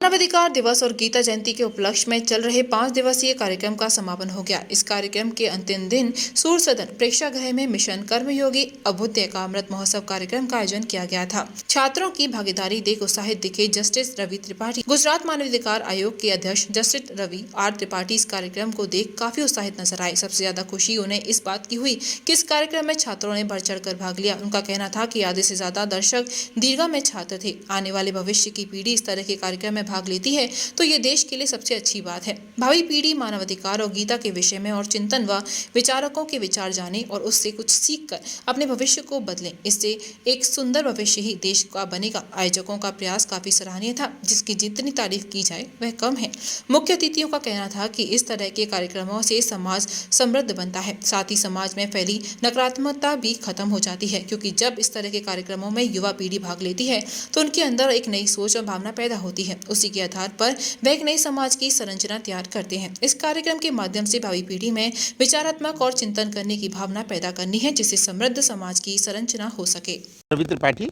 मानवाधिकार दिवस और गीता जयंती के उपलक्ष्य में चल रहे 5 दिवसीय कार्यक्रम का समापन हो गया। इस कार्यक्रम के अंतिम दिन सूर्य सदन प्रेक्षागृह में मिशन कर्मयोगी अभ्युदय का अमृत महोत्सव कार्यक्रम का आयोजन किया गया था। छात्रों की भागीदारी देख उत्साहित दिखे जस्टिस रवि त्रिपाठी। गुजरात मानवाधिकार आयोग के अध्यक्ष जस्टिस रवि आर त्रिपाठी इस कार्यक्रम को देख काफी उत्साहित नजर आए। सबसे ज्यादा खुशी उन्हें इस बात की हुई कि इस कार्यक्रम में छात्रों ने बढ़ चढ़ कर भाग लिया। उनका कहना था कि आधे से ज्यादा दर्शक दीर्घा में छात्र थे। आने वाले भविष्य की पीढ़ी इस तरह के कार्यक्रम में भाग लेती है तो ये देश के लिए सबसे अच्छी बात है। भावी पीढ़ी मानवाधिकार और गीता के विषय में और चिंतन व विचारकों के विचार जाने और उससे कुछ सीख कर अपने भविष्य को बदलें। इससे एक सुंदर भविष्य ही देश का बनेगा। आयोजकों का प्रयास काफी सराहनीय था, जिसकी जितनी तारीफ की जाए वह कम है। मुख्य अतिथियों का कहना था कि इस तरह के कार्यक्रमों से समाज समृद्ध बनता है, साथ ही समाज में फैली नकारात्मकता भी खत्म हो जाती है, क्योंकि जब इस तरह के कार्यक्रमों में युवा पीढ़ी भाग लेती है तो उनके अंदर एक नई सोच और भावना पैदा होती है। उसी के आधार पर वे एक नए समाज की संरचना तैयार करते हैं। इस कार्यक्रम के माध्यम से भावी पीढ़ी में विचारात्मक और चिंतन करने की भावना पैदा करनी है, जिससे समृद्ध समाज की संरचना हो सके। रवि त्रिपाठी,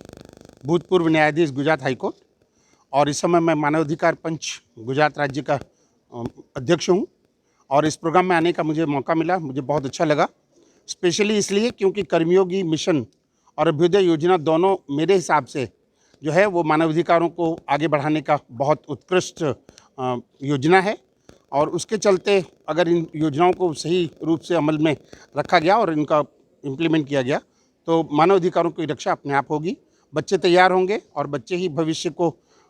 भूतपूर्व न्यायाधीश गुजरात हाईकोर्ट, और इस समय मैं मानवाधिकार पंच गुजरात राज्य का अध्यक्ष हूँ। और इस प्रोग्राम में आने का मुझे मौका मिला, मुझे बहुत अच्छा लगा। स्पेशली इसलिए क्योंकि कर्मयोगी मिशन और अभ्युदय योजना दोनों मेरे हिसाब से जो है वो मानवाधिकारों को आगे बढ़ाने का बहुत उत्कृष्ट योजना है। और उसके चलते अगर इन योजनाओं को सही रूप से अमल में रखा गया और इनका इम्प्लीमेंट किया गया तो मानवाधिकारों की रक्षा अपने आप होगी। बच्चे तैयार होंगे और बच्चे ही भविष्य को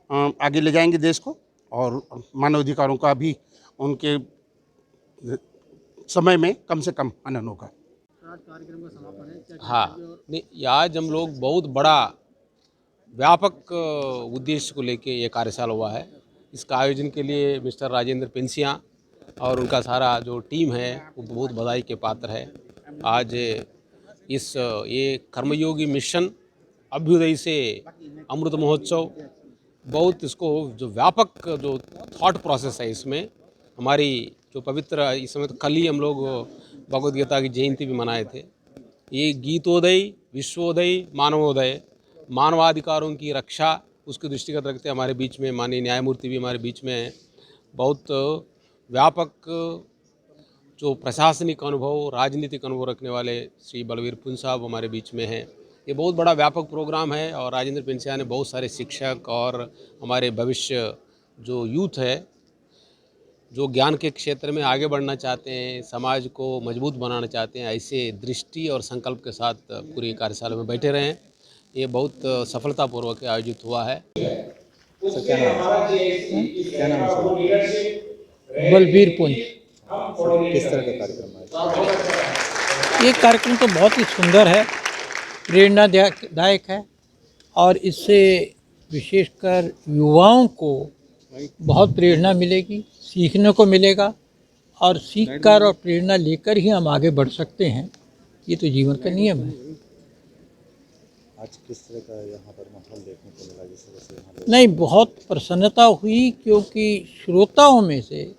आगे ले जाएंगे देश को, और मानवाधिकारों का भी उनके समय में कम से कम हनन होगा। हाँ, नहीं, आज हम लोग बहुत बड़ा व्यापक उद्देश्य को लेके ये कार्यशाला हुआ है। इसका आयोजन के लिए मिस्टर राजेंद्र पेंसिया और उनका सारा जो टीम है वो बहुत बधाई के पात्र है। आज ये कर्मयोगी मिशन अभ्युदय से अमृत महोत्सव, बहुत इसको जो व्यापक जो थॉट प्रोसेस है, इसमें हमारी जो पवित्र, इस समय तो कल ही हम लोग भगवद गीता की जयंती भी मनाए थे। ये गीतोदय, विश्वोदय, मानवोदय, मानवाधिकारों की रक्षा, उसके दृष्टिगत रखते हमारे बीच में माननीय न्यायमूर्ति भी हमारे बीच में हैं। बहुत व्यापक जो प्रशासनिक अनुभव, राजनीतिक अनुभव रखने वाले श्री बलवीर पुंज साहब हमारे बीच में हैं। ये बहुत बड़ा व्यापक प्रोग्राम है और राजेंद्र पेंसिया ने बहुत सारे शिक्षक और हमारे भविष्य जो यूथ है, जो ज्ञान के क्षेत्र में आगे बढ़ना चाहते हैं, समाज को मजबूत बनाना चाहते हैं, ऐसे दृष्टि और संकल्प के साथ पूरी कार्यशाला में बैठे रहे हैं। ये बहुत सफलतापूर्वक आयोजित हुआ है। क्या नाम है? बलवीर पुंज। किस तरह का कार्यक्रम है? ये कार्यक्रम तो बहुत ही सुंदर है, प्रेरणादायक है और इससे विशेषकर युवाओं को बहुत प्रेरणा मिलेगी, सीखने को मिलेगा और सीखकर और प्रेरणा लेकर ही हम आगे बढ़ सकते हैं। ये तो जीवन का नियम है। आज किस तरह का यहाँ पर माहौल देखने को मिला? जिस तरह से यहाँ नहीं, बहुत प्रसन्नता हुई, क्योंकि श्रोताओं में से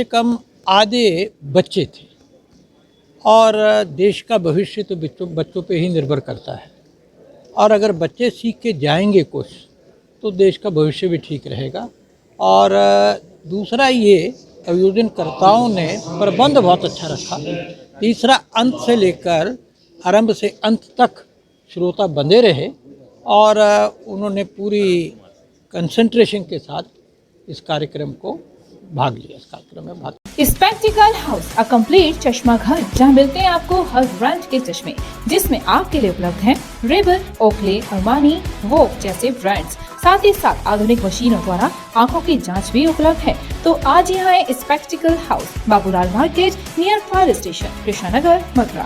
कम आधे बच्चे थे और देश का भविष्य तो बच्चों पे ही निर्भर करता है। और अगर बच्चे सीख के जाएंगे कुछ तो देश का भविष्य भी ठीक रहेगा। और दूसरा, ये आयोजनकर्ताओं ने प्रबंध बहुत अच्छा रखा। तीसरा, अंत से लेकर आरंभ से अंत तक श्रोता बंधे रहे और उन्होंने पूरी कंसंट्रेशन के साथ इस कार्यक्रम को भाग लिया। इस कार्यक्रम में भाग स्पेक्टिकल हाउस, अ कंप्लीट चश्मा घर, जहां मिलते हैं आपको हर ब्रांड के चश्मे, जिसमें आपके लिए उपलब्ध हैं रेबन, ओकले, अरमानी, वोक जैसे ब्रांड्स। साथ ही साथ आधुनिक मशीनों द्वारा आंखों की जांच भी उपलब्ध है। तो आज यहाँ है spectacle house, Babulal market, near fire station, Krishna Nagar, Mathura.